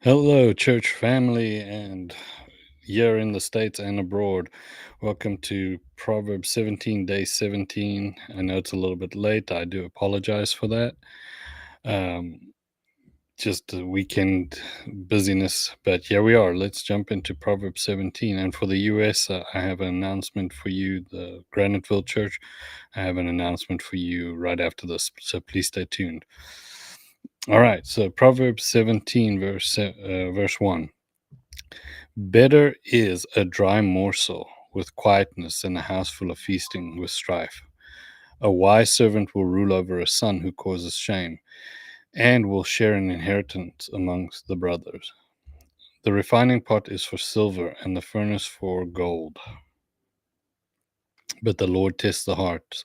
Hello, church family, and here in the States and abroad. Welcome to Proverbs 17, day 17. I know it's a little bit late. I do apologize for that. Um, just a weekend busyness, but here we are. Let's jump into Proverbs 17. And for the US, I have an announcement for you, the Graniteville Church. I have an announcement for you right after this, so please stay tuned. All right, so Proverbs 17, verse 1. Better is a dry morsel with quietness than a house full of feasting with strife. A wise servant will rule over a son who causes shame, and will share an inheritance amongst the brothers. The refining pot is for silver, and the furnace for gold. But the Lord tests the heart.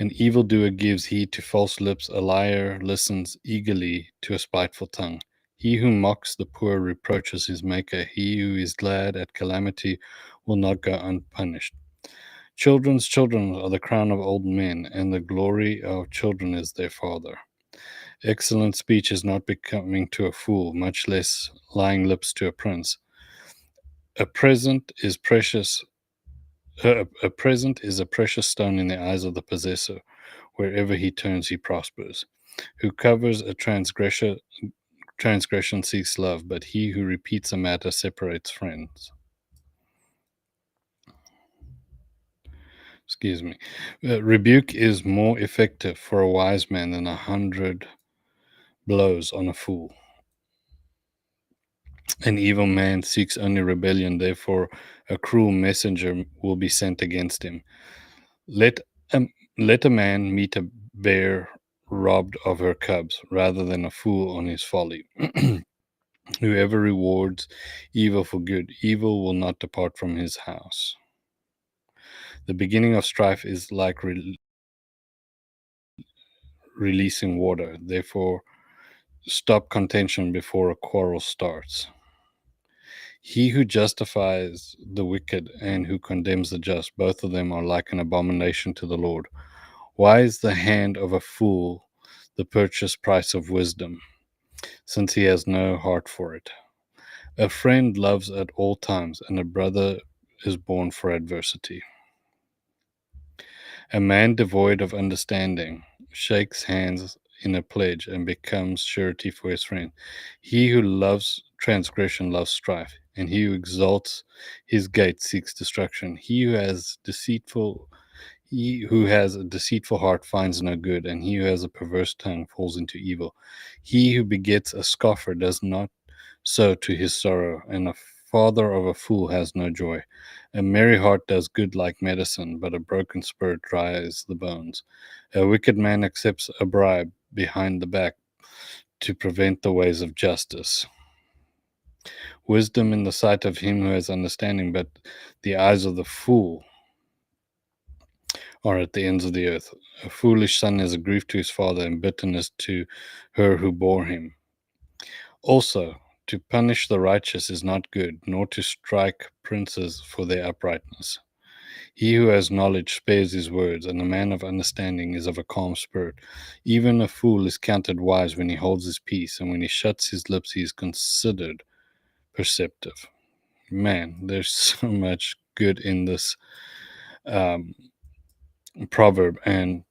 An evildoer gives heed to false lips, a liar listens eagerly to a spiteful tongue. He who mocks the poor reproaches his maker. He who is glad at calamity will not go unpunished. Children's children are the crown of old men, and the glory of children is their father. Excellent speech is not becoming to a fool, much less lying lips to a prince. A present is precious. A present is a precious stone in the eyes of the possessor. Wherever he turns, he prospers. Who covers a transgression seeks love, but he who repeats a matter separates friends. Excuse me. Rebuke is more effective for a wise man than 100 blows on a fool. An evil man seeks only rebellion, therefore a cruel messenger will be sent against him. Let a, let a man meet a bear robbed of her cubs, rather than a fool on his folly. Whoever rewards evil for good, evil will not depart from his house. The beginning of strife is like releasing water. Therefore, stop contention before a quarrel starts. He who justifies the wicked and who condemns the just, both of them are like an abomination to the Lord. Why is the hand of a fool the purchase price of wisdom, since he has no heart for it? A friend loves at all times, and a brother is born for adversity. A man devoid of understanding shakes hands in a pledge and becomes surety for his friend. He who loves transgression loves strife, and he who exalts his gate seeks destruction. He who has a deceitful heart finds no good, and he who has a perverse tongue falls into evil. He who begets a scoffer does not sow to his sorrow, and a father of a fool has no joy. A merry heart does good like medicine, but a broken spirit dries the bones. A wicked man accepts a bribe behind the back to prevent the ways of justice. Wisdom in the sight of him who has understanding, but the eyes of the fool are at the ends of the earth. A foolish son is a grief to his father, and bitterness to her who bore him. Also, to punish the righteous is not good, nor to strike princes for their uprightness. He who has knowledge spares his words, and the man of understanding is of a calm spirit. Even a fool is counted wise when he holds his peace, and when he shuts his lips, he is considered perceptive. Man, there's so much good in this um, proverb, and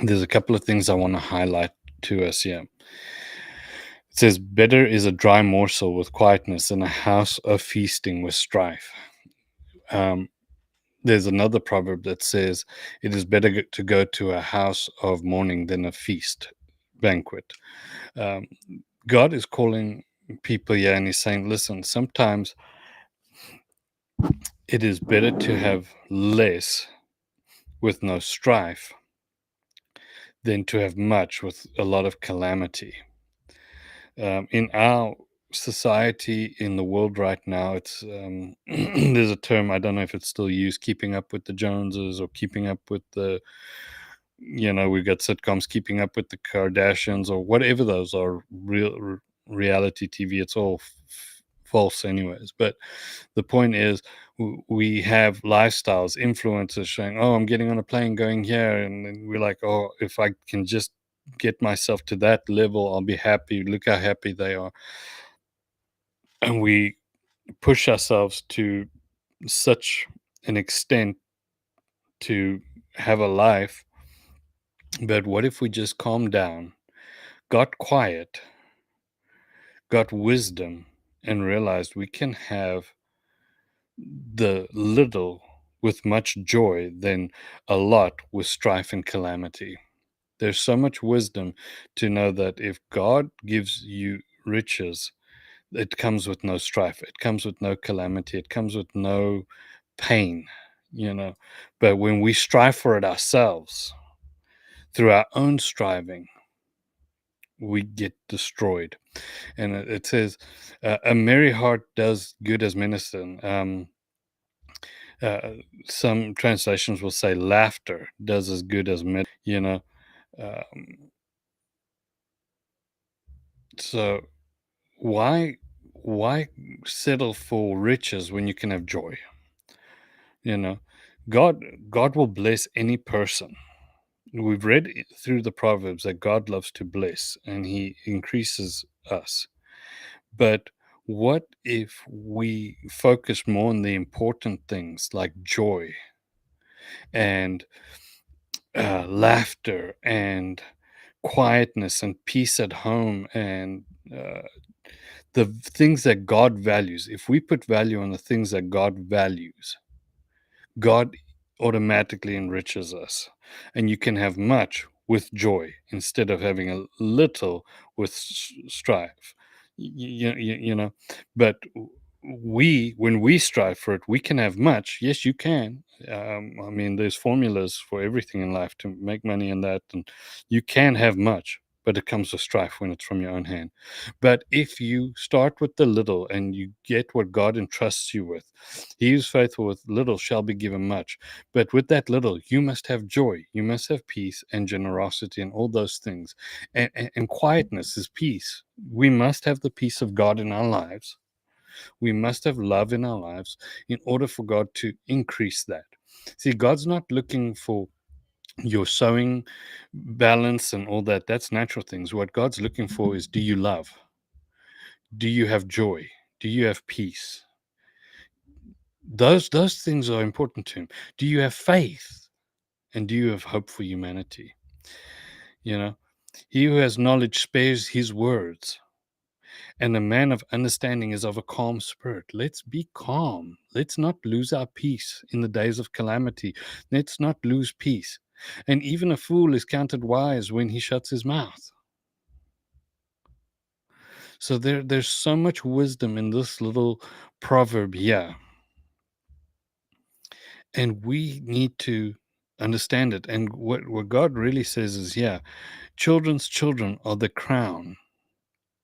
there's a couple of things I want to highlight to us here. It says, better is a dry morsel with quietness than a house of feasting with strife. Um, there's another proverb that says, it is better to go to a house of mourning than a feast banquet. Um, God is calling people here and he's saying, listen, sometimes it is better to have less with no strife than to have much with a lot of calamity. In our society, in the world right now, it's there's a term, I don't know if it's still used, keeping up with the Joneses, or keeping up with the, we've got sitcoms, keeping up with the Kardashians, or whatever those are, reality TV. It's all false anyways, but the point is, we have lifestyles, influencers showing, oh, I'm getting on a plane going here, and then we're like, oh, if I can just get myself to that level, I'll be happy. Look how happy they are. and we push ourselves to such an extent to have a life. But what if we just calmed down, got quiet, got wisdom, and realized we can have the little with much joy than a lot with strife and calamity? There's so much wisdom to know that if God gives you riches, it comes with no strife, it comes with no calamity, it comes with no pain, you know. But when we strive for it ourselves through our own striving, we get destroyed. And it says, a merry heart does good as medicine. Uh, some translations will say laughter does as good as you know. Um, so why settle for riches when you can have joy? You know, God will bless any person. We've read through the Proverbs that God loves to bless and He increases us. But what if we focus more on the important things like joy and laughter and quietness and peace at home and the things that God values? If we put value on the things that God values, God automatically enriches us, and you can have much with joy instead of having a little with strife. You know, but when we strive for it, we can have much. Yes, you can. I mean, there's formulas for everything in life to make money and that, and you can have much, but it comes with strife when it's from your own hand. But if you start with the little and you get what God entrusts you with, he who's faithful with little shall be given much. But with that little, you must have joy, you must have peace and generosity and all those things. And quietness is peace. We must have the peace of God in our lives. We must have love in our lives in order for God to increase that. See, God's not looking for your sowing balance and all that. That's natural things. What God's looking for is, do you love? Do you have joy? Do you have peace? Those things are important to him. Do you have faith? And do you have hope for humanity? You know, he who has knowledge spares his words, and a man of understanding is of a calm spirit. Let's be calm. Let's not lose our peace in the days of calamity. Let's not lose peace. And even a fool is counted wise when he shuts his mouth. So there's so much wisdom in this little proverb here. And we need to understand it. And what God really says is, yeah, children's children are the crown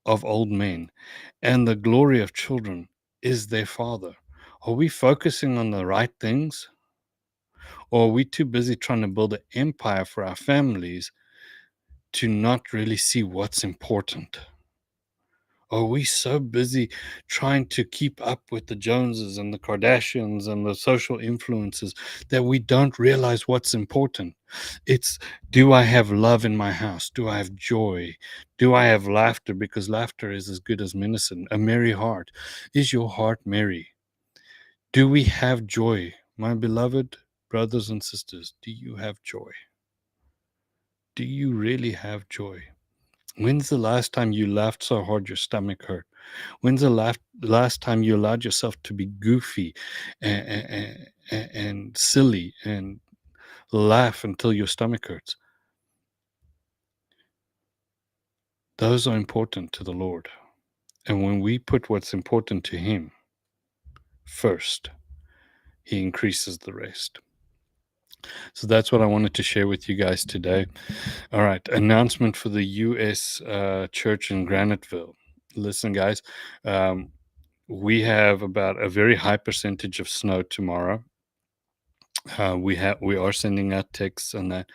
of old men, and the glory of children is their father. Are we focusing on the right things? Or are we too busy trying to build an empire for our families to not really see what's important? Are we so busy trying to keep up with the Joneses and the Kardashians and the social influences that we don't realize what's important? It's, do I have love in my house? Do I have joy? Do I have laughter? Because laughter is as good as medicine. A merry heart. Is your heart merry? Do we have joy? My beloved brothers and sisters, do you have joy? Do you really have joy? When's the last time you laughed so hard your stomach hurt? When's the last time you allowed yourself to be goofy and silly and laugh until your stomach hurts? Those are important to the Lord. And when we put what's important to Him first, He increases the rest. So that's what I wanted to share with you guys today. All right. Announcement for the U.S. Church in Graniteville. Listen, guys, we have about a very high percentage of snow tomorrow. We are sending out texts on that.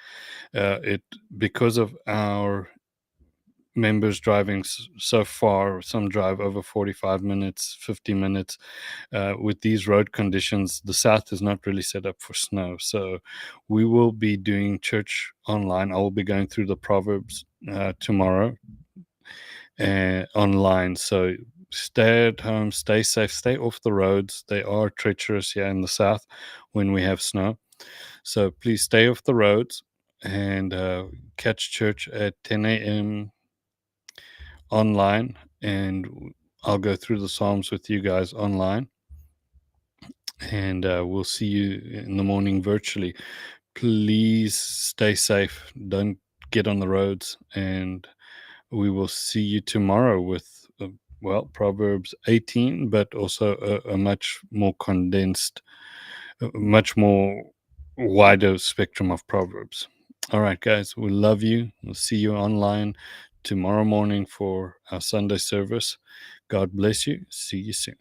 It because of our members driving so far. Some drive over 45 minutes, 50 minutes. With these road conditions, the south is not really set up for snow. So we will be doing church online. I will be going through the Proverbs tomorrow online. So stay at home, stay safe, stay off the roads. They are treacherous here in the south when we have snow. So please stay off the roads and catch church at 10 a.m. online. And I'll go through the Psalms with you guys online. And we'll see you in the morning virtually. Please stay safe. Don't get on the roads. And we will see you tomorrow with, Proverbs 18, but also a much more condensed, much more wider spectrum of Proverbs. All right, guys, we love you. We'll see you online tomorrow morning for our Sunday service. God bless you. See you soon.